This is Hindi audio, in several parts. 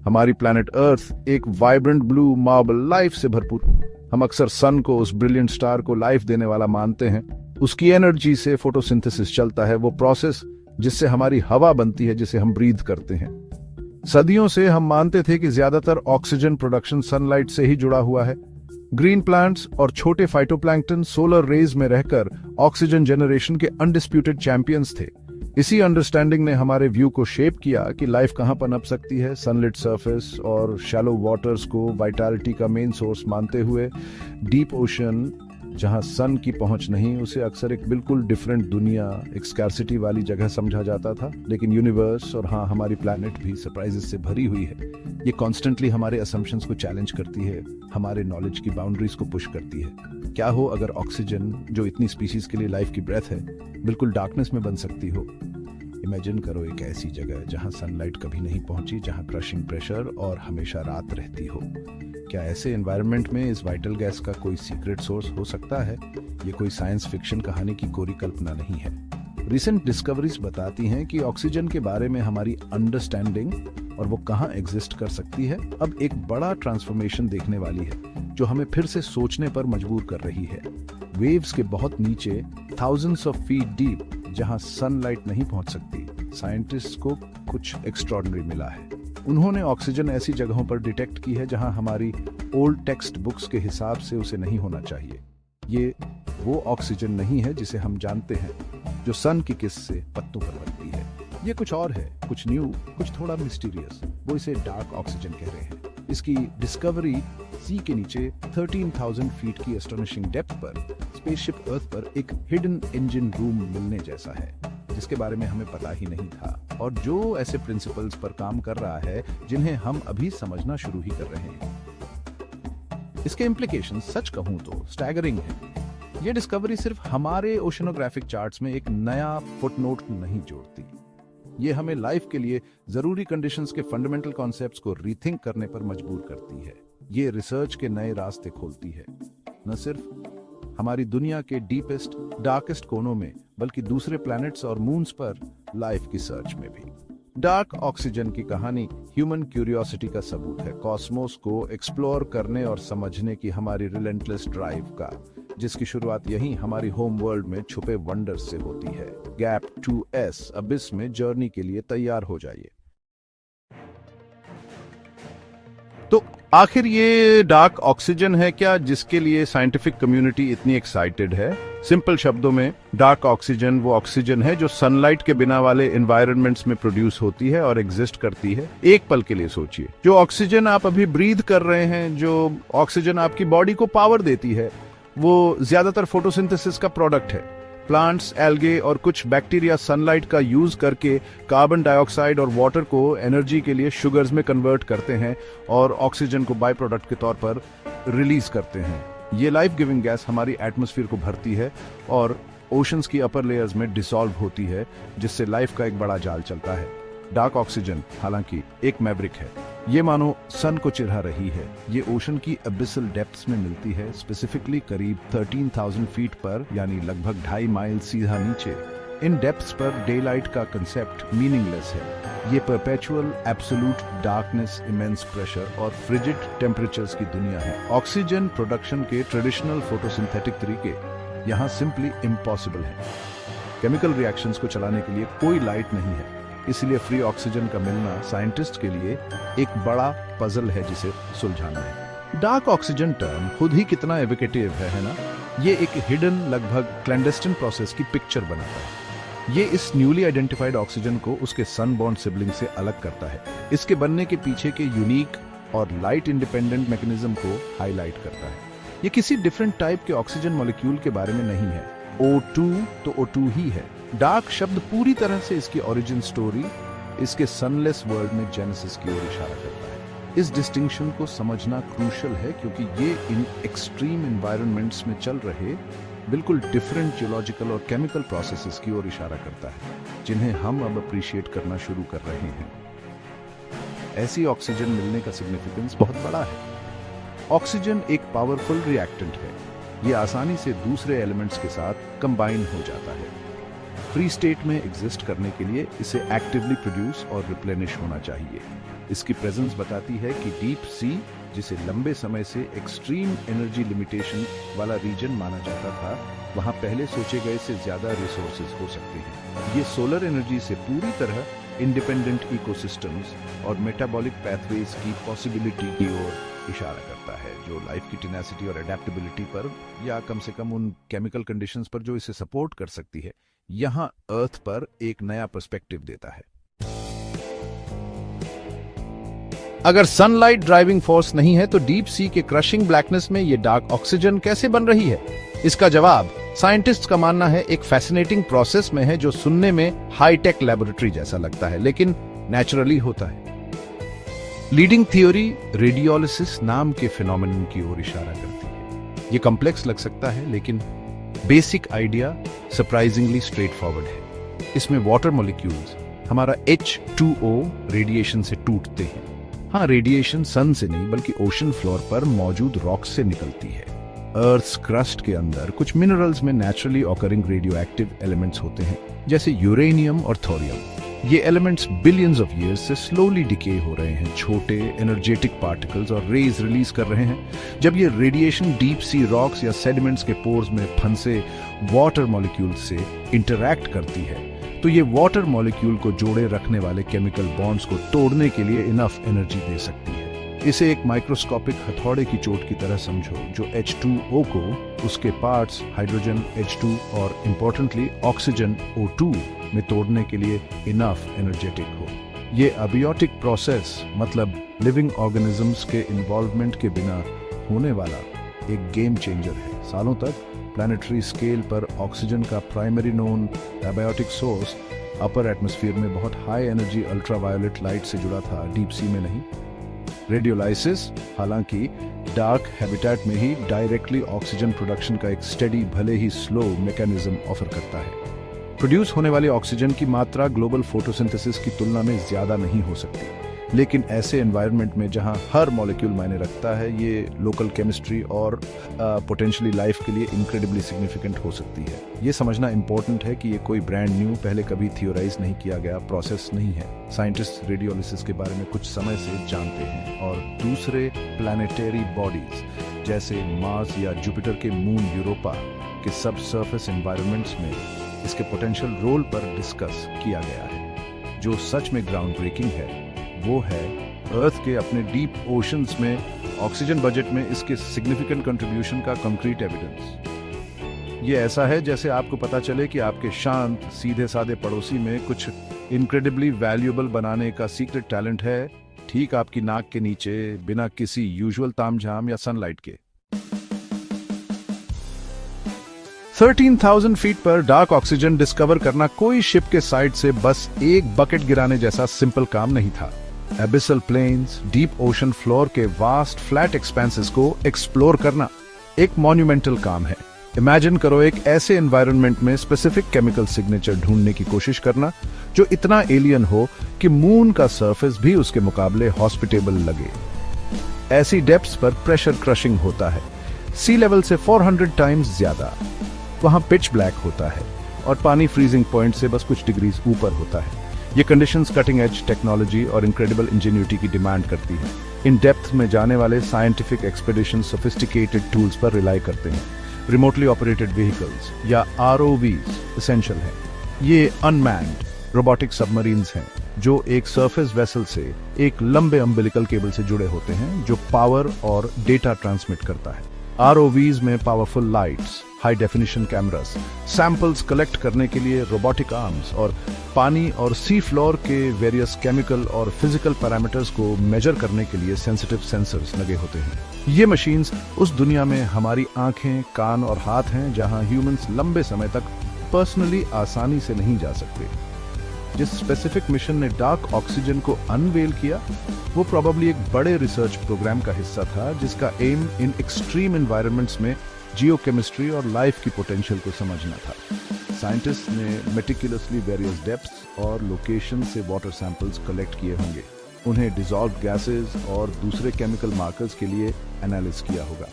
हमारी प्लैनेट अर्थ एक वाइब्रेंट ब्लू मार्बल लाइफ से भरपूर। हम अक्सर सन को, उस ब्रिलियंट स्टार को लाइफ देने वाला मानते हैं। उसकी एनर्जी से फोटोसिंथेसिस चलता है, वो प्रोसेस जिससे हमारी हवा बनती है, जिसे हम ब्रीथ करते हैं। सदियों से हम मानते थे कि ज्यादातर ऑक्सीजन प्रोडक्शन सनलाइट से ही जुड़ा हुआ है। ग्रीन प्लांट्स और छोटे फाइटोप्लैंक्टन सोलर रेज में रहकर ऑक्सीजन जनरेशन के अनडिस्प्यूटेड चैंपियंस थे। इसी अंडरस्टैंडिंग ने हमारे व्यू को शेप किया कि लाइफ कहां पनप सकती है। सनलिट सरफेस और शैलो वाटर्स को वाइटैलिटी का मेन सोर्स मानते हुए डीप ओशन, जहां सन की पहुंच नहीं, उसे अक्सर एक बिल्कुल डिफरेंट दुनिया, एक स्कैर्सिटी वाली जगह समझा जाता था। लेकिन यूनिवर्स और हाँ, हमारी प्लैनेट भी सरप्राइजेस से भरी हुई है। ये कॉन्स्टेंटली हमारे असम्पशंस को चैलेंज करती है, हमारे नॉलेज की बाउंड्रीज को पुश करती है। क्या हो अगर ऑक्सीजन, जो इतनी स्पीशीज के लिए लाइफ की ब्रेथ है, बिल्कुल डार्कनेस में बन सकती हो। इमेजिन करो एक ऐसी जगह जहां सनलाइट कभी नहीं पहुंची, जहां क्रशिंग प्रेशर और हमेशा रात रहती हो। क्या ऐसे एनवायरनमेंट में इस वाइटल गैस का कोई सीक्रेट सोर्स हो सकता है? ये कोई साइंस फिक्शन कहानी की कोरी कल्पना नहीं है। रिसेंट डिस्कवरीज बताती हैं कि ऑक्सीजन के बारे में हमारी अंडरस्टैंडिंग और वो कहाँ एग्जिस्ट कर सकती है, अब एक बड़ा ट्रांसफॉर्मेशन देखने वाली है, जो हमें फिर से सोचने पर मजबूर कर रही है। वेव्स के बहुत नीचे, थाउजेंड्स ऑफ फीट डीप, जहां सनलाइट नहीं पहुंच सकती, साइंटिस्ट्स को कुछ एक्स्ट्रॉर्डिनरी मिला है। उन्होंने ऑक्सीजन ऐसी जगहों पर डिटेक्ट की है जहां हमारी ओल्ड टेक्स्ट बुक्स के हिसाब से उसे नहीं होना चाहिए। ये वो ऑक्सीजन नहीं है जिसे हम जानते हैं, जो सन की किस से पत्तों पर बनती है। ये कुछ और है, कुछ न्यू, कुछ थोड़ा मिस्टीरियस। वो इसे डार्क ऑक्सीजन कह रहे हैं। इसकी डिस्कवरी सी के नीचे 13,000 फीट की एस्टोनिशिंग डेप्थ पर स्पेसशिप अर्थ पर एक हिडन इंजन रूम मिलने जैसा है, जिसके बारे में हमें पता ही नहीं था, और जो ऐसे प्रिंसिपल्स पर काम कर रहा है जिन्हें हम अभी समझना शुरू ही कर रहे हैं। इसके इम्प्लीकेशन सच कहूं तो स्टैगरिंग है। ये डिस्कवरी सिर्फ हमारे ओशनोग्राफिक चार्ट्स में एक नया फुटनोट नहीं जोड़ती, ये हमें लाइफ के लिए जरूरी कंडीशंस के फंडामेंटल कॉन्सेप्ट्स को रीथिंक करने पर मजबूर करती है। ये रिसर्च के नए रास्ते खोलती है, न सिर्फ हमारी दुनिया के डीपेस्ट, डार्केस्ट कोनों में, बल्कि दूसरे प्लैनेट्स और मून्स पर लाइफ की सर्च में भी। डार्क ऑक्सीजन की कहानी ह्यूमन क्यूरियोसिटी का सबूत है, कॉस्मोस को एक्सप्लोर करने और समझने की हमारी रिलेंटलेस ड्राइव का, जिसकी शुरुआत यहीं हमारी होम वर्ल्ड में छुपे वंडर्स से होती है। गैप 2S अबिस में जर्नी के लिए तैयार हो जाइए। तो आखिर ये डार्क ऑक्सीजन है क्या, जिसके लिए साइंटिफिक कम्युनिटी इतनी एक्साइटेड है? सिंपल शब्दों में, डार्क ऑक्सीजन वो ऑक्सीजन है जो सनलाइट के बिना वाले एनवायरनमेंट्स में प्रोड्यूस होती है और एग्जिस्ट करती है। एक पल के लिए सोचिए, जो ऑक्सीजन आप अभी ब्रीथ कर रहे हैं, जो ऑक्सीजन आपकी बॉडी को पावर देती है, वो ज्यादातर फोटोसिंथेसिस का प्रोडक्ट है। प्लांट्स, एल्गे और कुछ बैक्टीरिया सनलाइट का यूज करके कार्बन डाइऑक्साइड और वाटर को एनर्जी के लिए शुगर्स में कन्वर्ट करते हैं और ऑक्सीजन को बाय प्रोडक्ट के तौर पर रिलीज करते हैं। ये लाइफ गिविंग गैस हमारी एटमॉस्फेयर को भरती है और ओशंस की अपर लेयर्स में डिसॉल्व होती है, जिससे लाइफ का एक बड़ा जाल चलता है। डार्क ऑक्सीजन हालांकि एक मैवरिक है, ये मानो सन को चिढ़ा रही है। ये ओशन की अबिसल डेप्थ्स में मिलती है, स्पेसिफिकली करीब 13,000 फीट पर, यानी लगभग 2.5 माइल सीधा नीचे। इन डेप्थ्स पर डे लाइट का कंसेप्ट मीनिंगलेस है। ये perpetual absolute darkness, immense pressure और फ्रिजिड टेम्परेचर्स की दुनिया है। ऑक्सीजन प्रोडक्शन के ट्रेडिशनल फोटोसिंथेटिक तरीके यहाँ सिंपली इम्पॉसिबल है। केमिकल रिएक्शंस को चलाने के लिए कोई लाइट नहीं है, इसलिए फ्री ऑक्सीजन का मिलना साइंटिस्ट के लिए एक बड़ा पजल है जिसे सुलझाना है। डार्क ऑक्सीजन टर्म खुद ही कितना एविकेटिव है ना? ये एक हिडन, लगभग क्लैंडेस्टिन प्रोसेस की पिक्चर बनाता है। ये इस न्यूली आइडेंटिफाइड ऑक्सीजन को उसके सनबॉर्न सिबलिंग से अलग करता है। इसके बनने के पीछे के यूनिक और लाइट इंडिपेंडेंट मैकेनिज्म को हाईलाइट करता है। ये किसी डिफरेंट टाइप के ऑक्सीजन मॉलिक्यूल के बारे में नहीं है। O2 तो O2 ही है। डार्क शब्द पूरी तरह से इसकी ओरिजिन स्टोरी, इसके सनलेस वर्ल्ड में जेनेसिस की ओर इशारा करता है। इस डिस्टिंक्शन को समझना क्रूशियल है, क्योंकि ये इन एक्सट्रीम एनवायरनमेंट्स में चल रहे बिल्कुल डिफरेंट जियोलॉजिकल और केमिकल प्रोसेसेस की ओर इशारा करता है, जिन्हें हम अब अप्रिशिएट करना शुरू कर रहे हैं। ऐसी ऑक्सीजन मिलने का सिग्निफिकेंस बहुत बड़ा है। ऑक्सीजन एक पावरफुल रिएक्टेंट है। ये आसानी से दूसरे एलिमेंट्स के साथ कंबाइन हो जाता है। फ्री स्टेट में एग्जिस्ट करने के लिए इसे एक्टिवली प्रोड्यूस और रिप्लेनिश होना चाहिए। इसकी प्रेजेंस बताती है कि डीप सी, जिसे लंबे समय से एक्सट्रीम एनर्जी लिमिटेशन वाला रीजन माना जाता था, वहां पहले सोचे गए से ज्यादा रिसोर्सेज हो सकते हैं। ये सोलर एनर्जी से पूरी तरह इंडिपेंडेंट इकोसिस्टम्स और मेटाबॉलिक पैथवेज की पॉसिबिलिटी की ओर इशारा करता है, जो लाइफ की टेनेसिटी और एडेप्टेबिलिटी पर, या कम से कम उन केमिकल कंडीशंस पर जो इसे सपोर्ट कर सकती है, यहां अर्थ पर एक नया पर्सपेक्टिव देता है। अगर सनलाइट ड्राइविंग फोर्स नहीं है तो डीप सी के क्रशिंग ब्लैकनेस में ये डार्क ऑक्सीजन कैसे बन रही है? इसका जवाब साइंटिस्ट्स का मानना है एक फैसिनेटिंग प्रोसेस में है, जो सुनने में हाईटेक लैबोरेटरी जैसा लगता है लेकिन नेचुरली होता है। लीडिंग थ्योरी रेडियोलिसिस नाम के फिनोमेनन की ओर इशारा करती है। ये कॉम्प्लेक्स लग सकता है लेकिन basic idea surprisingly straight forward है। इसमें वाटर मॉलिक्यूल्स हमारा H2O रेडिएशन से टूटते हैं। हाँ, रेडिएशन सन से नहीं बल्कि ओशन फ्लोर पर मौजूद रॉक्स से निकलती है। अर्थ क्रस्ट के अंदर कुछ मिनरल्स में naturally occurring radio active elements होते हैं, जैसे यूरेनियम और थोरियम। ये एलिमेंट्स बिलियंस ऑफ ईयर्स से स्लोली डिके हो रहे हैं, छोटे एनर्जेटिक पार्टिकल्स और रेज रिलीज कर रहे हैं। जब ये रेडिएशन डीप सी रॉक्स या सेडिमेंट्स के पोर्स में फंसे वाटर मॉलिक्यूल्स से इंटरैक्ट करती है, तो ये वाटर मॉलिक्यूल को जोड़े रखने वाले केमिकल बॉन्ड्स को तोड़ने के लिए इनफ एनर्जी दे सकती है। इसे एक माइक्रोस्कोपिक हथौड़े की चोट की तरह समझो, जो H2O को उसके पार्ट्स हाइड्रोजन H2 और इंपॉर्टेंटली ऑक्सीजन O2 में तोड़ने के लिए इनफ एनर्जेटिक हो। ये अबियोटिक प्रोसेस, मतलब लिविंग ऑर्गेनिजम्स के इन्वॉल्वमेंट के बिना होने वाला एक गेम चेंजर है। सालों तक प्लैनेटरी स्केल पर ऑक्सीजन का primary known abiotic source upper atmosphere में बहुत हाई एनर्जी अल्ट्रावायोलेट लाइट से जुड़ा था, डीप सी में नहीं। रेडियोलाइसिस हालांकि डार्क हैबिटेट में ही डायरेक्टली ऑक्सीजन प्रोडक्शन का एक स्टेडी भले ही स्लो मैकेनिज्म ऑफर करता है। प्रोड्यूस होने वाली ऑक्सीजन की मात्रा ग्लोबल फोटोसिंथेसिस की तुलना में ज्यादा नहीं हो सकती, लेकिन ऐसे एनवायरनमेंट में जहां हर मॉलिक्यूल मायने रखता है, ये लोकल केमिस्ट्री और पोटेंशियली लाइफ के लिए इनक्रेडिबली सिग्निफिकेंट हो सकती है। ये समझना इंपॉर्टेंट है कि ये कोई ब्रांड न्यू, पहले कभी थियोराइज नहीं किया गया प्रोसेस नहीं है। साइंटिस्ट रेडियोलिसिस के बारे में कुछ समय से जानते हैं और दूसरे प्लैनेटरी बॉडीज जैसे मार्स या जुपिटर के मून यूरोपा के सब सरफेस एनवायरनमेंट्स में इसके पोटेंशियल रोल पर डिस्कस किया गया है। जो सच में ग्राउंड ब्रेकिंग है वो है अर्थ के अपने डीप ओशंस में ऑक्सीजन बजट में इसके सिग्निफिकेंट कंट्रीब्यूशन का कंक्रीट एविडेंस। ये ऐसा है जैसे आपको पता चले कि आपके शांत सीधे साधे पड़ोसी में कुछ इनक्रेडिबली वैल्यूएबल बनाने का सीक्रेट टैलेंट है, ठीक आपकी नाक के नीचे, बिना किसी यूजुअल तामझाम या सनलाइट के। 13,000 फीट पर डार्क ऑक्सीजन डिस्कवर करना कोई शिप के साइड से बस एक बकेट गिराने जैसा सिंपल काम नहीं था। Abyssal plains, deep ocean floor के वास्ट फ्लैट एक्सपेंसेस को एक्सप्लोर करना एक मॉन्यूमेंटल काम है। इमेजिन करो एक ऐसे एनवायरनमेंट में स्पेसिफिक केमिकल सिग्नेचर ढूंढने की कोशिश करना जो इतना एलियन हो कि मून का सरफेस भी उसके मुकाबले हॉस्पिटेबल लगे। ऐसी डेप्थ्स पर प्रेशर क्रशिंग होता है, सी लेवल से 400 टाइम्स ज्यादा। वहां पिच ब्लैक होता है और पानी फ्रीजिंग पॉइंट से बस कुछ डिग्रीज ऊपर होता है। ये कंडीशंस कटिंग एज टेक्नोलॉजी और इनक्रेडिबल इंजीनियरिटी की डिमांड करती है। इन डेप्थ में जाने वाले साइंटिफिक एक्सपेडिशन सोफिस्टिकेटेड टूल्स पर रिलाई करते हैं। रिमोटली ऑपरेटेड व्हीकल्स या ROVs एसेंशियल हैं। ये अनमैन्ड रोबोटिक सबमरीन्स हैं जो एक सरफेस वेसल से एक लंबे अम्बिलिकल केबल से जुड़े होते हैं, जो पावर और डेटा ट्रांसमिट करता है। ROVs में powerful lights, high definition cameras, samples collect करने के लिए रोबोटिक आर्म्स और पानी और सी फ्लोर के वेरियस केमिकल और फिजिकल पैरामीटर्स को मेजर करने के लिए सेंसिटिव सेंसर्स लगे होते हैं। ये मशीन्स उस दुनिया में हमारी आंखें, कान और हाथ हैं जहां ह्यूमंस लंबे समय तक पर्सनली आसानी से नहीं जा सकते। जिस स्पेसिफिक मिशन ने डार्क ऑक्सीजन को अनवेल किया, वो प्रोबेबली एक बड़े रिसर्च प्रोग्राम का हिस्सा था जिसका एम इन एक्सट्रीम एनवायरनमेंट्स में जियोकेमिस्ट्री और लाइफ की पोटेंशियल को समझना था। साइंटिस्ट ने मेटिकुलसली वेरियस डेप्थ्स और लोकेशन से वाटर सैंपल्स कलेक्ट किए होंगे, उन्हें डिसॉल्व्ड गैसेस और दूसरे केमिकल मार्कर्स के लिए एनालिसिस किया होगा।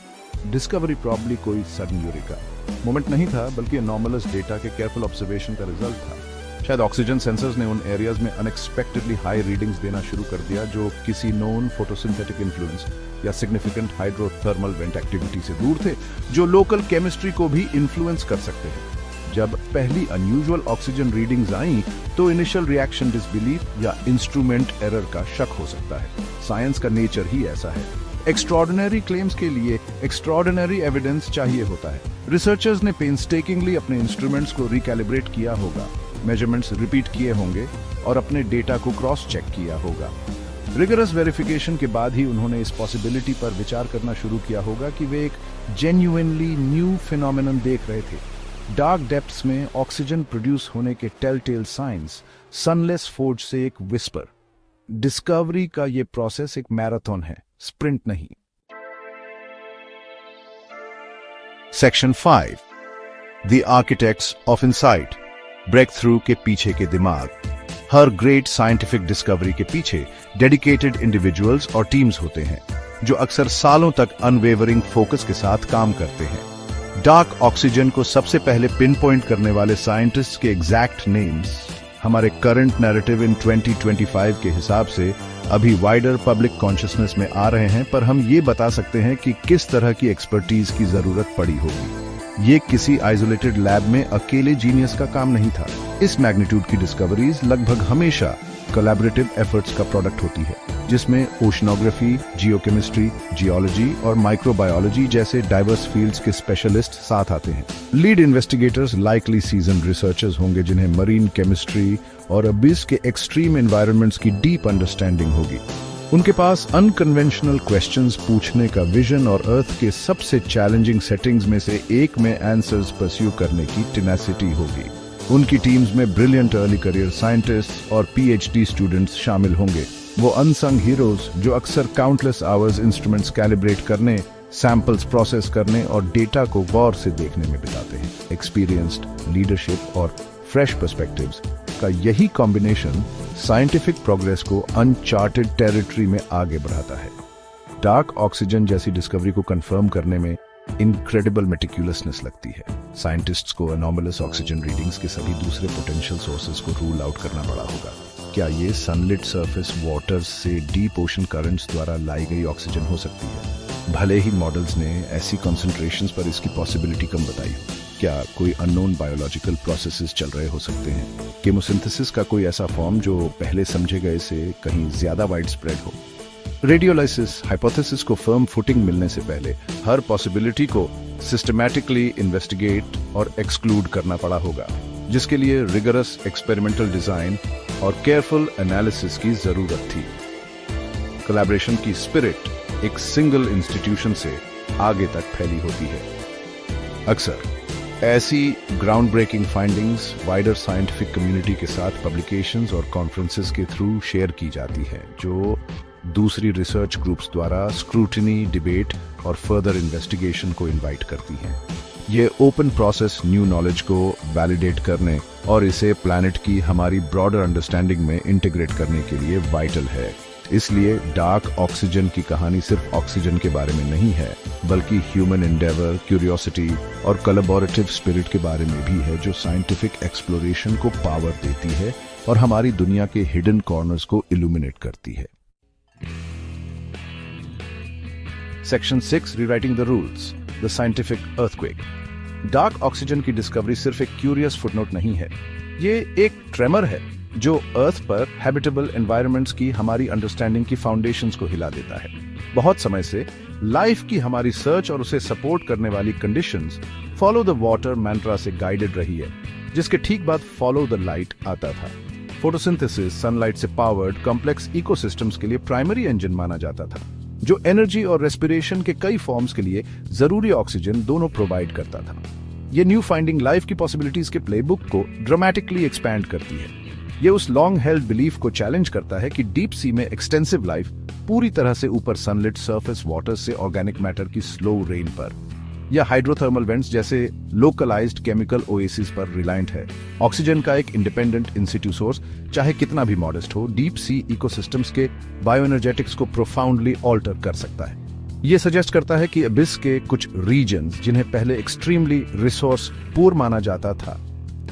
डिस्कवरी प्रॉब्ली कोई सडन यूरिका मोमेंट नहीं था, बल्कि एनॉर्मलस डेटा के केयरफुल ऑब्जर्वेशन का रिजल्ट था। शायद ऑक्सीजन सेंसर्स ने उन एरियाज में अनएक्सपेक्टेडली हाई रीडिंग्स देना शुरू कर दिया जो किसी नोन फोटोसिंथेटिक इन्फ्लुएंस या सिग्निफिकेंट हाइड्रोथर्मल वेंट एक्टिविटी से दूर थे, जो लोकल केमिस्ट्री को भी इन्फ्लुएंस कर सकते हैं। जब पहली अनयूजुअल ऑक्सीजन रीडिंग्स आईं, तो इनिशियल रिएक्शन डिसबिलीफ या इंस्ट्रूमेंट एरर का शक हो सकता है। साइंस का नेचर ही ऐसा है। एक्स्ट्रॉर्डिनरी क्लेम्स के लिए एक्स्ट्रॉर्डिनरी एविडेंस चाहिए होता है। रिसर्चर्स ने पेंस्टेकिंगली अपने इंस्ट्रूमेंट्स को रिकैलिब्रेट किया होगा, मेजरमेंट्स रिपीट किए होंगे और अपने डेटा को क्रॉस चेक किया होगा। रिगरस वेरिफिकेशन के बाद ही उन्होंने इस पॉसिबिलिटी पर विचार करना शुरू किया होगा कि वे एक जेन्युइनली न्यू फिनोमेनन देख रहे थे। डार्क डेप्थ्स में ऑक्सीजन प्रोड्यूस होने के टेल साइंस, सनलेस फोर्ज से एक विस्पर। डिस्कवरी का ये प्रोसेस एक मैराथन है, स्प्रिंट नहीं। Section 5, the architects of insight, breakthrough के पीछे के दिमाग। हर ग्रेट साइंटिफिक डिस्कवरी के पीछे डेडिकेटेड इंडिविजुअल्स और टीम्स होते हैं जो अक्सर सालों तक अनवेवरिंग फोकस के साथ काम करते हैं। डार्क ऑक्सीजन को सबसे पहले पिन पॉइंट करने वाले साइंटिस्ट के एग्जैक्ट नेम्स हमारे करंट नैरेटिव इन 2025 के हिसाब से अभी वाइडर पब्लिक कॉन्शियसनेस में आ रहे हैं, पर हम ये बता सकते हैं कि किस तरह की एक्सपर्टीज की जरूरत पड़ी होगी। ये किसी आइसोलेटेड लैब में अकेले जीनियस का काम नहीं था। इस मैग्नीट्यूड की डिस्कवरीज लगभग हमेशा कोलैबोरेटिव एफर्ट्स का प्रोडक्ट होती है, जिसमें ओशनोग्राफी, जियोकेमिस्ट्री, जियोलॉजी और माइक्रोबायोलॉजी जैसे डाइवर्स फील्ड्स के स्पेशलिस्ट साथ आते हैं। Lead investigators likely seasoned researchers होंगे जिन्हें मरीन केमिस्ट्री और अबिस के एक्सट्रीम एनवायरनमेंट्स की डीप अंडरस्टैंडिंग होगी। उनके पास अनकन्वेंशनल क्वेश्चंस पूछने का विजन और अर्थ के सबसे चैलेंजिंग सेटिंग्स में से एक में आंसर्स परस्यू करने की टेनासिटी होगी। उनकी टीम्स में ब्रिलियंट अर्ली करियर साइंटिस्ट्स और पीएचडी स्टूडेंट्स शामिल होंगे। वो अनसंग हीरोज जो अक्सर काउंटलेस आवर्स इंस्ट्रूमेंट्स कैलिब्रेट करने, सैंपल्स प्रोसेस करने और डेटा को गौर से देखने में बिताते हैं। एक्सपीरियंस्ड लीडरशिप और फ्रेश पर्सपेक्टिव्स का यही कॉम्बिनेशन साइंटिफिक प्रोग्रेस को अनचार्टेड टेरिटरी में आगे बढ़ाता है। डार्क ऑक्सीजन जैसी डिस्कवरी को कंफर्म करने में इनक्रेडिबल मेटिकुलसनेस लगती है। साइंटिस्ट्स को एनॉर्मलस ऑक्सीजन रीडिंग्स के सभी दूसरे पोटेंशियल सोर्सेज को रूल आउट करना पड़ा होगा। क्या ये सनलिट सरफेस वाटर से डीप ओशन करंट्स द्वारा लाई गई ऑक्सीजन हो सकती है? भले ही मॉडल्स ने ऐसी कॉन्सेंट्रेशंस पर इसकी पॉसिबिलिटी कम बताई हो। क्या कोई अननोन बायोलॉजिकल प्रोसेसेस चल रहे हो सकते हैं? केमोसिंथेसिस का कोई ऐसा फॉर्म जो पहले समझे गए से कहीं ज्यादा वाइड स्प्रेड हो? रेडियोलाइसिस हाइपोथेसिस को फर्म फुटिंग मिलने से पहले हर पॉसिबिलिटी को सिस्टमैटिकली इन्वेस्टिगेट और एक्सक्लूड करना पड़ा होगा, जिसके लिए रिगरस एक्सपेरिमेंटल डिजाइन और केयरफुल एनालिसिस की जरूरत थी। कोलैबोरेशन की स्पिरिट एक सिंगल इंस्टीट्यूशन से आगे तक फैली होती है। अक्सर ऐसी groundbreaking findings wider scientific community के साथ पब्लिकेशंस और कॉन्फ्रेंसेस के थ्रू शेयर की जाती है, जो दूसरी रिसर्च ग्रुप्स द्वारा स्क्रूटिनी, डिबेट और फर्दर इन्वेस्टिगेशन को इनवाइट करती हैं। ये ओपन प्रोसेस न्यू नॉलेज को वैलिडेट करने और इसे प्लैनेट की हमारी ब्रॉडर अंडरस्टैंडिंग में इंटीग्रेट करने के लिए वाइटल है। इसलिए डार्क ऑक्सीजन की कहानी सिर्फ ऑक्सीजन के बारे में नहीं है, बल्कि ह्यूमन एंडेवर, क्यूरियोसिटी और कोलैबोरेटिव स्पिरिट के बारे में भी है, जो साइंटिफिक एक्सप्लोरेशन को पावर देती है और हमारी दुनिया के हिडन कॉर्नर्स को इल्यूमिनेट करती है। Section 6, rewriting the rules, the scientific earthquake. Dark oxygen की डिस्कवरी सिर्फ एक क्यूरियस फुटनोट नहीं है, ये एक ट्रेमर है जो अर्थ पर हैबिटेबल एनवायरनमेंट्स की हमारी अंडरस्टैंडिंग की फाउंडेशंस को हिला देता है। बहुत समय से लाइफ की हमारी सर्च और उसे सपोर्ट करने वाली कंडीशंस फॉलो द वाटर मैंट्रा से गाइडेड रही है, जिसके ठीक बाद फॉलो द लाइट आता था। फोटोसिंथेसिस सनलाइट से पावर्ड कॉम्प्लेक्स इकोसिस्टम्स के लिए प्राइमरी इंजन माना जाता था, जो एनर्जी और रेस्पिरेशन के कई फॉर्म्स के लिए जरूरी ऑक्सीजन दोनों प्रोवाइड करता था। ये न्यू फाइंडिंग लाइफ की पॉसिबिलिटीज के प्लेबुक को ड्रामेटिकली एक्सपैंड करती है। ये उस लॉन्ग हेल्ड बिलीफ को चैलेंज करता है कि डीप सी में एक्सटेंसिव लाइफ पूरी तरह से ऊपर सनलिट सरफेस वाटर से ऑर्गेनिक मैटर की स्लो रेन पर या हाइड्रोथर्मल वेंट्स जैसे लोकलाइज्ड केमिकल ओएसिस पर रिलायंट है। ऑक्सीजन का एक इंडिपेंडेंट इंसिट्यू सोर्स चाहे कितना भी मॉडेस्ट हो, डीप सी इकोसिस्टम्स के बायोएनर्जेटिक्स को प्रोफाउंडली ऑल्टर कर सकता है। ये सजेस्ट करता है कि अबिस के कुछ रीजन्स जिन्हें पहले एक्सट्रीमली रिसोर्स पुअर माना जाता था,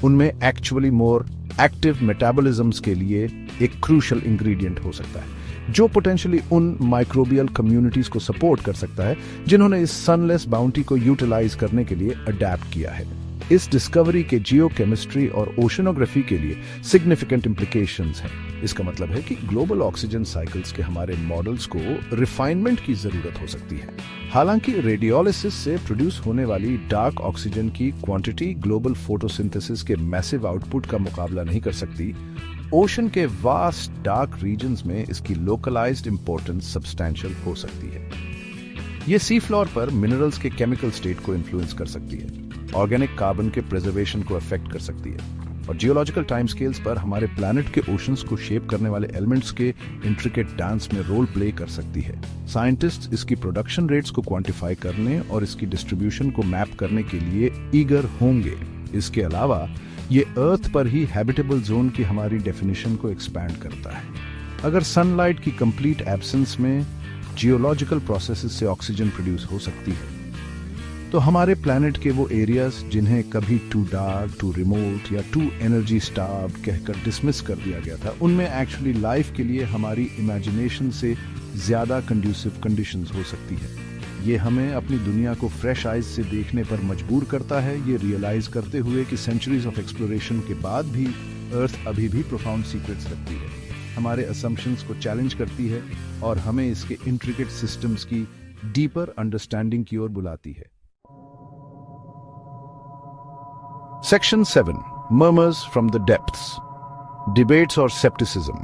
उनमें एक्चुअली मोर एक्टिव मेटाबॉलिज्म्स के लिए एक क्रूशियल इंग्रेडिएंट हो सकता है, जो पोटेंशियली उन माइक्रोबियल कम्युनिटीज को सपोर्ट कर सकता है जिन्होंने इस सनलेस बाउंटी को यूटिलाइज करने के लिए अडेप्ट किया है। इस डिस्कवरी के जियोकेमिस्ट्री और ओशनोग्राफी के लिए सिग्निफिकेंट इंप्लीकेशंस हैं। इसका मतलब है कि ग्लोबल ऑक्सीजन साइकिल्स के हमारे मॉडल्स को रिफाइनमेंट की जरूरत हो सकती है। हालांकि रेडियोलिसिस से प्रोड्यूस होने वाली डार्क ऑक्सीजन की क्वांटिटी ग्लोबल फोटोसिंथेसिस के मैसिव आउटपुट का मुकाबला नहीं कर सकती, ओशन के वास्ट डार्क रीजन्स में इसकी लोकलाइज्ड इंपॉर्टेंस सब्सटैंशियल हो सकती है। ये सी फ्लोर पर मिनरल्स के केमिकल स्टेट को इन्फ्लुएंस कर सकती है, ऑर्गेनिक कार्बन के प्रिजर्वेशन को अफेक्ट कर सकती है और जियोलॉजिकल टाइम स्केल्स पर हमारे प्लैनेट के ओशंस को शेप करने वाले एलिमेंट्स के इंट्रिकेट डांस में रोल प्ले कर सकती है। साइंटिस्ट्स इसकी प्रोडक्शन रेट्स को क्वांटिफाई करने और इसकी डिस्ट्रीब्यूशन को मैप करने के लिए ईगर होंगे। इसके अलावा ये अर्थ पर ही हैबिटेबल जोन की हमारी डेफिनेशन को एक्सपैंड करता है। अगर सनलाइट की कंप्लीट एब्सेंस में जियोलॉजिकल प्रोसेसेस से ऑक्सीजन प्रोड्यूस हो सकती है, तो हमारे प्लैनेट के वो एरियाज जिन्हें कभी टू डार्क, टू रिमोट या टू एनर्जी स्टार्व्ड कहकर डिसमिस कर दिया गया था, उनमें एक्चुअली लाइफ के लिए हमारी इमेजिनेशन से ज्यादा कंड्यूसिव कंडीशंस हो सकती है। ये हमें अपनी दुनिया को फ्रेश आइज से देखने पर मजबूर करता है, ये रियलाइज करते हुए कि सेंचुरीज ऑफ एक्सप्लोरेशन के बाद भी अर्थ अभी भी प्रोफाउंड सीक्रेट्स रखती है, हमारे असम्पशंस को चैलेंज करती है और हमें इसके इंट्रिकेट सिस्टम्स की डीपर अंडरस्टैंडिंग की ओर बुलाती है। Section 7 murmurs from the depths, debates और सेप्टिसिज्म।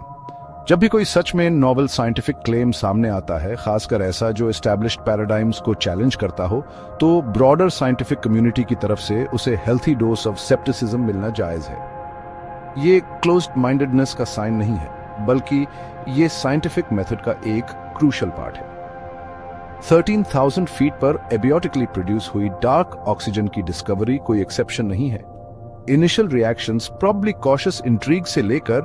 जब भी कोई सच में नॉवल साइंटिफिक क्लेम सामने आता है, खासकर ऐसा जो एस्टैब्लिश्ड पैराडाइम्स को चैलेंज करता हो, तो ब्रॉडर साइंटिफिक कम्युनिटी की तरफ से उसे हेल्थी डोज ऑफ सेप्टिसिज्म मिलना जायज है। ये क्लोज्ड माइंडेडनेस का साइन नहीं है, बल्कि ये साइंटिफिक मेथड का एक क्रूशियल पार्ट है। 13,000 फीट पर एबियोटिकली प्रोड्यूस हुई डार्क ऑक्सीजन की डिस्कवरी कोई एक्सेप्शन नहीं है। Initial reactions probably cautious intrigue से लेकर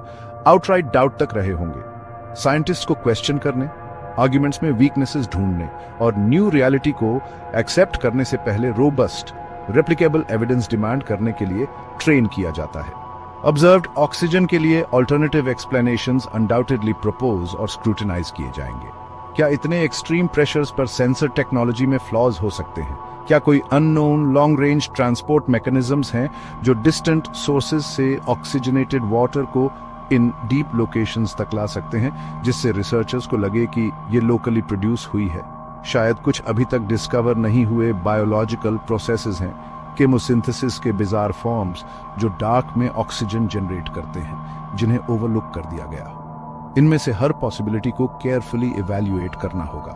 आउटराइट डाउट तक रहे होंगे। साइंटिस्ट को क्वेश्चन करने, आर्ग्यूमेंट्स में वीकनेसेस ढूंढने और न्यू रियलिटी को एक्सेप्ट करने से पहले रोबस्ट, रेप्लिकेबल एविडेंस डिमांड करने के लिए ट्रेन किया जाता है। ऑब्जर्व्ड ऑक्सीजन के लिए अल्टरनेटिव एक्सप्लेनेशंस अनडाउटेडली प्रपोज और स्क्रूटिनाइज किए जाएंगे। क्या इतने एक्सट्रीम प्रेशर्स पर सेंसर टेक्नोलॉजी में फ्लॉज हो सकते हैं? क्या कोई unknown long range transport mechanisms हैं जो डिस्टेंट सोर्सेज से ऑक्सीजनेटेड वाटर को इन डीप लोकेशंस तक ला सकते हैं, जिससे रिसर्चर्स को लगे कि ये लोकली प्रोड्यूस हुई है? शायद कुछ अभी तक डिस्कवर नहीं हुए बायोलॉजिकल प्रोसेसेस हैं, केमोसिंथेसिस के बिजार फॉर्म्स जो डार्क में ऑक्सीजन जनरेट करते हैं, जिन्हें ओवरलुक कर दिया गया। इनमें से हर पॉसिबिलिटी को केयरफुली इवैल्यूएट करना होगा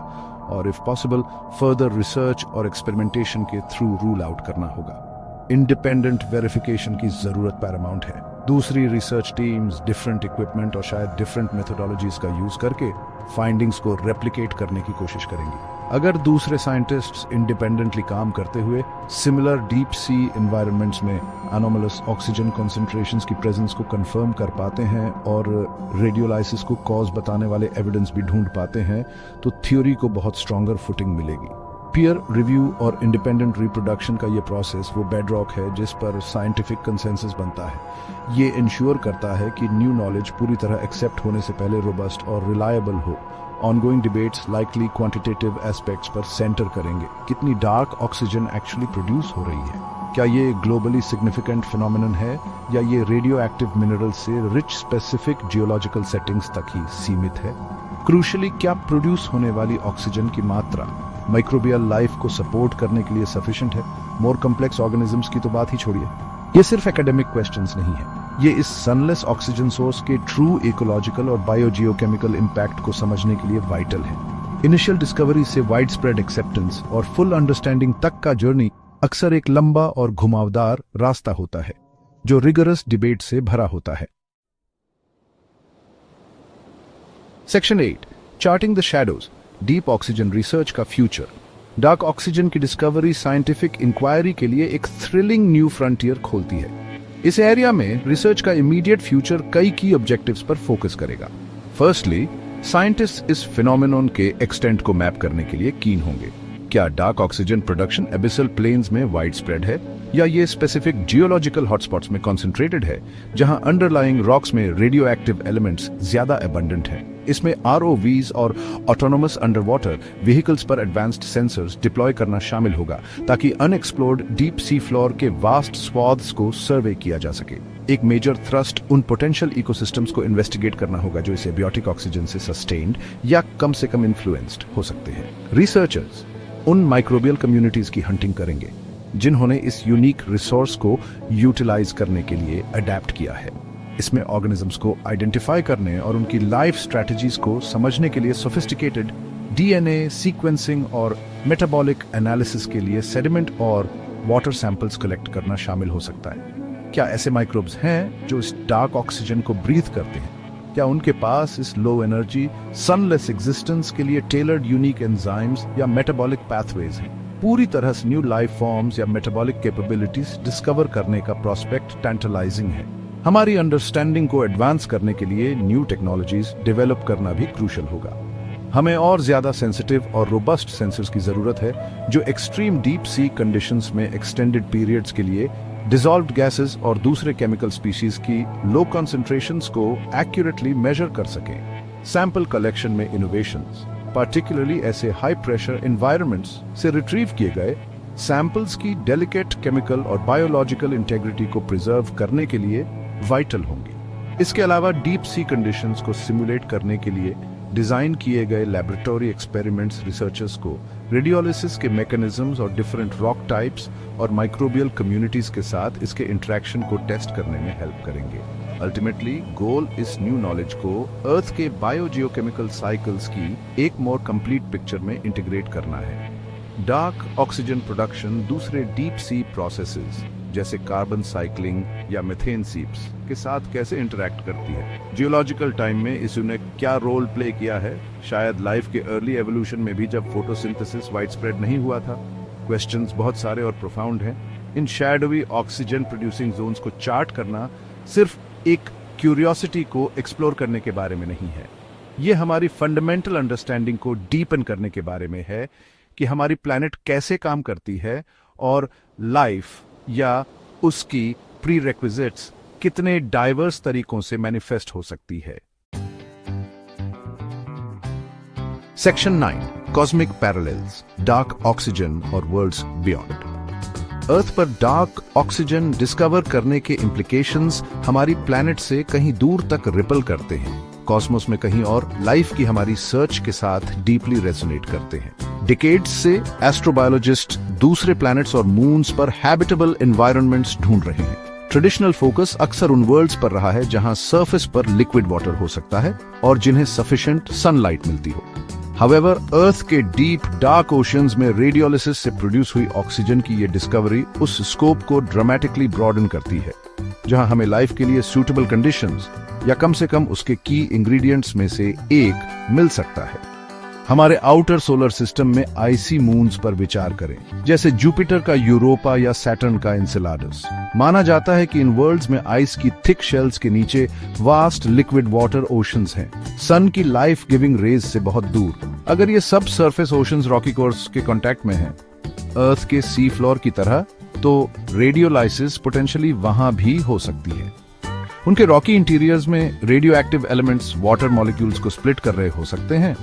और इफ पॉसिबल फर्दर रिसर्च और एक्सपेरिमेंटेशन के थ्रू रूल आउट करना होगा। इंडिपेंडेंट वेरिफिकेशन की जरूरत पैरामाउंट है। दूसरी रिसर्च टीम्स डिफरेंट इक्विपमेंट और शायद डिफरेंट मेथोडोलॉजीज का यूज करके फाइंडिंग्स को रेप्लिकेट करने की कोशिश करेंगी। अगर दूसरे साइंटिस्ट्स इंडिपेंडेंटली काम करते हुए सिमिलर डीप सी एनवायरनमेंट्स में अनोमलस ऑक्सीजन कॉन्सेंट्रेशंस की प्रेजेंस को कंफर्म कर पाते हैं और रेडियोलाइसिस को कॉज बताने वाले एविडेंस भी ढूंढ पाते हैं, तो थ्योरी को बहुत स्ट्रॉन्गर फुटिंग मिलेगी। पीयर रिव्यू और इंडिपेंडेंट रिप्रोडक्शन का ये प्रोसेस वो बेडरॉक है जिस पर साइंटिफिक कंसेंसस बनता है। ये इंश्योर करता है कि न्यू नॉलेज पूरी तरह एक्सेप्ट होने से पहले रोबस्ट और रिलायबल हो। Ongoing debates likely quantitative aspects पर सेंटर करेंगे। कितनी डार्क ऑक्सीजन एक्चुअली प्रोड्यूस हो रही है? क्या ये ग्लोबली सिग्निफिकेंट फिनोमिनन है या ये रेडियो एक्टिव मिनरल से रिच स्पेसिफिक जियोलॉजिकल सेटिंग्स तक ही सीमित है? क्रूशली, क्या प्रोड्यूस होने वाली ऑक्सीजन की मात्रा माइक्रोबियल लाइफ को सपोर्ट करने के लिए सफिशिएंट है? मोर कॉम्प्लेक्स ऑर्गेनिजम्स की तो बात ही छोड़िए। ये सिर्फ एकेडमिक क्वेश्चंस नहीं है, ये इस सनलेस ऑक्सीजन सोर्स के ट्रू इकोलॉजिकल और बायोजियोकेमिकल इंपैक्ट को समझने के लिए वाइटल है। इनिशियल डिस्कवरी से वाइड स्प्रेड एक्सेप्टेंस और फुल अंडरस्टैंडिंग तक का जर्नी अक्सर एक लंबा और घुमावदार रास्ता होता है, जो रिगरस डिबेट से भरा होता है। Section 8 charting the shadows, deep oxygen research का फ्यूचर। डार्क ऑक्सीजन की डिस्कवरी साइंटिफिक इंक्वायरी के लिए एक थ्रिलिंग न्यू फ्रंटियर खोलती है। इस एरिया में रिसर्च का इमीडिएट फ्यूचर कई की ऑब्जेक्टिव्स पर फोकस करेगा। फर्स्टली, साइंटिस्ट इस फिनोमेनन के एक्सटेंट को मैप करने के लिए कीन होंगे। क्या dark oxygen production abyssal plains में वाइड स्प्रेड है, या ये स्पेसिफिक जियोलॉजिकल हॉटस्पॉट्स में कॉन्सेंट्रेटेड है जहां अंडरलाइंग रॉक्स में रेडियो एक्टिव एलिमेंट्स ज्यादा एबंडेंट हैं। इसमें ROVs और ऑटोनोमस अंडर वाटर व्हीकल्स पर एडवांस्ड सेंसर्स डिप्लॉय करना शामिल होगा ताकि अनएक्सप्लोर्ड डीप सी फ्लोर के वास्ट स्वाथ्स को सर्वे किया जा सके। एक मेजर थ्रस्ट उन पोटेंशियल इकोसिस्टम्स को इन्वेस्टिगेट करना होगा जो इस एबियोटिक ऑक्सीजन से सस्टेन्ड या कम से कम इन्फ्लुएंस्ड हो सकते हैं। रिसर्चर्स उन माइक्रोबियल कम्युनिटीज की हंटिंग करेंगे जिन्होंने इस यूनिक रिसोर्स को यूटिलाइज करने के लिए अडेप्ट किया है। इसमें ऑर्गेनिजम्स को आइडेंटिफाई करने और उनकी लाइफ स्ट्रैटेजीज को समझने के लिए सोफिस्टिकेटेड DNA सीक्वेंसिंग और मेटाबॉलिक एनालिसिस के लिए सेडिमेंट और वाटर सैंपल्स कलेक्ट करना शामिल हो सकता है। क्या ऐसे माइक्रोब्स हैं जो इस डार्क ऑक्सीजन को ब्रीथ करते हैं? क्या उनके पास इस लो एनर्जी सनलेस एग्जिस्टेंस के लिए टेलर्ड यूनिक एंजाइम्स या मेटाबॉलिक पैथवेज हैं? पूरी तरह से न्यू लाइफ फॉर्म्स या मेटाबॉलिक कैपेबिलिटीज डिस्कवर करने का प्रोस्पेक्ट टेंटलाइजिंग है। हमारी अंडरस्टैंडिंग को एडवांस करने के लिए न्यू टेक्नोलॉजीज डेवलप करना भी क्रूशल होगा। हमें और ज्यादा सेंसिटिव और रोबस्ट सेंसर्स की जरूरत है जो एक्सट्रीम डीप सी कंडीशंस में एक्सटेंडेड पीरियड्स के लिए डिसॉल्व्ड गैसेस और दूसरे केमिकल स्पीशीज की लो कॉन्सेंट्रेशंस को एक्यूरेटली मेजर कर सकें। सैंपल कलेक्शन में इनोवेशंस, पार्टिकुलरली ऐसे हाई प्रेशर एनवायरनमेंट्स से रिट्रीव किए गए सैंपल्स की डेलिकेट केमिकल और बायोलॉजिकल इंटेग्रिटी को प्रिजर्व करने के लिए वाइटल होंगी। इसके अलावा डीप सी कंडीशंस को सिमुलेट करने के लिए डिजाइन किए गए लैबोरेटरी एक्सपेरिमेंट्स रिसर्चर्स को रेडियोलिसिस के मैकेनिज्म्स और डिफरेंट रॉक टाइप्स और माइक्रोबियल कम्युनिटीज के साथ इसके इंटरेक्शन को टेस्ट करने में हेल्प करेंगे। अल्टीमेटली गोल इस न्यू नॉलेज को अर्थ के बायोजियोकेमिकल साइकिल्स की एक मोर कंप्लीट पिक्चर में इंटीग्रेट करना है। डार्क ऑक्सीजन प्रोडक्शन दूसरे डीप सी प्रोसेसेस जैसे कार्बन साइक्लिंग या मीथेन सीप्स के साथ कैसे इंटरैक्ट करती है। जियोलॉजिकल टाइम में इसने क्या रोल प्ले किया है, शायद लाइफ के अर्ली एवोल्यूशन में भी जब फोटोसिंथेसिस वाइड स्प्रेड नहीं हुआ था। क्वेश्चंस बहुत सारे और प्रोफाउंड हैं। इन शैडोवी ऑक्सीजन प्रोड्यूसिंग जोन्स को चार्ट करना सिर्फ एक क्यूरियोसिटी को एक्सप्लोर करने के बारे में नहीं है, ये हमारी फंडामेंटल अंडरस्टैंडिंग को डीपन करने के बारे में है कि हमारी प्लैनेट कैसे काम करती है और लाइफ या उसकी प्रीरेक्विजिट्स कितने डाइवर्स तरीकों से मैनिफेस्ट हो सकती है। Section 9 cosmic parallels, dark oxygen और वर्ल्ड्स बियॉन्ड। अर्थ पर डार्क ऑक्सीजन डिस्कवर करने के इंप्लीकेशंस हमारी प्लैनेट से कहीं दूर तक रिपल करते हैं, कॉस्मोस में कहीं और लाइफ की हमारी सर्च के साथ डीपली रेजोनेट करते हैं। डिकेड्स से एस्ट्रोबायोलॉजिस्ट दूसरे प्लैनेट्स और मून्स पर हैबिटेबल एनवायरनमेंट्स ढूंढ रहे हैं। ट्रेडिशनल फोकस अक्सर उन वर्ल्ड्स पर रहा है जहां सरफेस पर लिक्विड वाटर हो सकता है और जिन्हें सफिशिएंट सनलाइट मिलती हो। हाउएवर अर्थ के डीप डार्क ओशंस में रेडियोलिसिस से प्रोड्यूस हुई ऑक्सीजन की ये डिस्कवरी उस स्कोप को ड्रामेटिकली ब्रॉडन करती है जहां हमें लाइफ के लिए सूटेबल कंडीशंस या कम से कम उसके की इंग्रेडिएंट्स में से एक मिल सकता है। हमारे आउटर सोलर सिस्टम में आइसी मून्स पर विचार करें, जैसे जुपिटर का यूरोपा या सैटर्न का एनसेलाडस। माना जाता है कि इन वर्ल्ड्स में आइस की थिक शेल्स के नीचे वास्ट लिक्विड वाटर ओशंस हैं, सन की लाइफ गिविंग रेज से बहुत दूर। अगर ये सब सरफेस ओशंस रॉकी कोर्स के कांटेक्ट में हैं, अर्थ के सी फ्लोर की तरह, तो रेडियोलाइसिस पोटेंशियली वहां भी हो सकती है। उनके रॉकी इंटीरियर्स में radioactive elements water molecules को स्प्लिट कर रहे हो सकते हैं,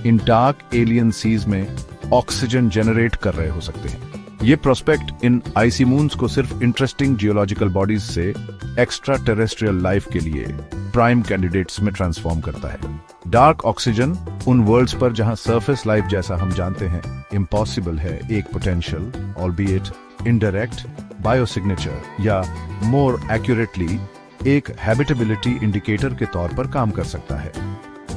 इन डार्क एलियन सीज में ऑक्सीजन जनरेट कर रहे हो सकते हैं। ये प्रोस्पेक्ट इन आइसी मून्स को सिर्फ इंटरेस्टिंग जियोलॉजिकल बॉडीज से एक्स्ट्रा टेरेस्ट्रियल लाइफ के लिए प्राइम कैंडिडेट्स में ट्रांसफॉर्म करता है। डार्क ऑक्सीजन उन वर्ल्ड्स पर जहां सरफेस लाइफ जैसा हम जानते हैं इम्पॉसिबल है, एक पोटेंशियल ऑल्बिएट इनडायरेक्ट बायोसिग्नेचर या मोर एक्यूरेटली एक हैबिटेबिलिटी इंडिकेटर के तौर पर काम कर सकता है।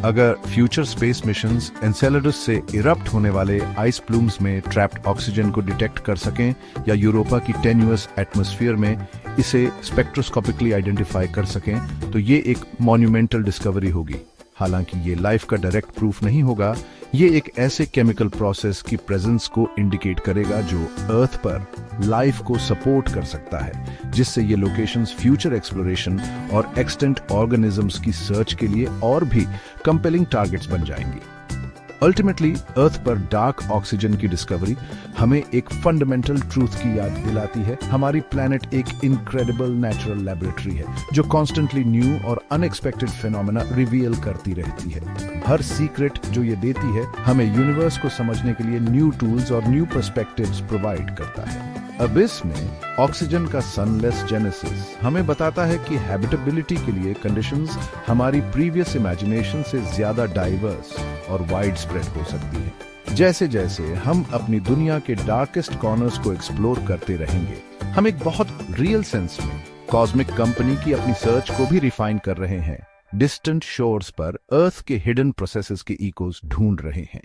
अगर फ्यूचर स्पेस मिशंस एनसेलेडस से इरप्ट होने वाले आइस प्लूम्स में ट्रैप्ड ऑक्सीजन को डिटेक्ट कर सकें या यूरोपा की टेन्यूअस एटमॉस्फेयर में इसे स्पेक्ट्रोस्कोपिकली आइडेंटिफाई कर सकें, तो ये एक मॉन्यूमेंटल डिस्कवरी होगी। हालांकि ये लाइफ का डायरेक्ट प्रूफ नहीं होगा, ये एक ऐसे केमिकल प्रोसेस की प्रेजेंस को इंडिकेट करेगा जो अर्थ पर लाइफ को सपोर्ट कर सकता है, जिससे ये लोकेशंस फ्यूचर एक्सप्लोरेशन और एक्सटेंट ऑर्गेनिजम्स की सर्च के लिए और भी कंपेलिंग टारगेट्स बन जाएंगी। अल्टीमेटली अर्थ पर डार्क ऑक्सीजन की डिस्कवरी हमें एक फंडामेंटल ट्रूथ की याद दिलाती है। हमारी प्लैनेट एक इनक्रेडिबल नेचुरल लैबोरेटरी है जो कॉन्स्टेंटली न्यू और अनएक्सपेक्टेड फिनोमेना रिवील करती रहती है। हर सीक्रेट जो ये देती है हमें यूनिवर्स को समझने के लिए न्यू टूल्स और न्यू पर्सपेक्टिव्स प्रोवाइड करता है। अबिस में ऑक्सीजन का सनलेस जेनेसिस हमें बताता है कि हैबिटेबिलिटी के लिए कंडीशंस हमारी प्रीवियस इमेजिनेशन से ज्यादा डाइवर्स और वाइड स्प्रेड हो सकती है। जैसे जैसे हम अपनी दुनिया के डार्केस्ट कॉर्नर्स को एक्सप्लोर करते रहेंगे, हम एक बहुत रियल सेंस में कॉस्मिक कंपनी की अपनी सर्च को भी रिफाइन कर रहे हैं। डिस्टेंट शोर्स पर अर्थ के हिडन प्रोसेसेस के इकोस ढूंढ रहे हैं।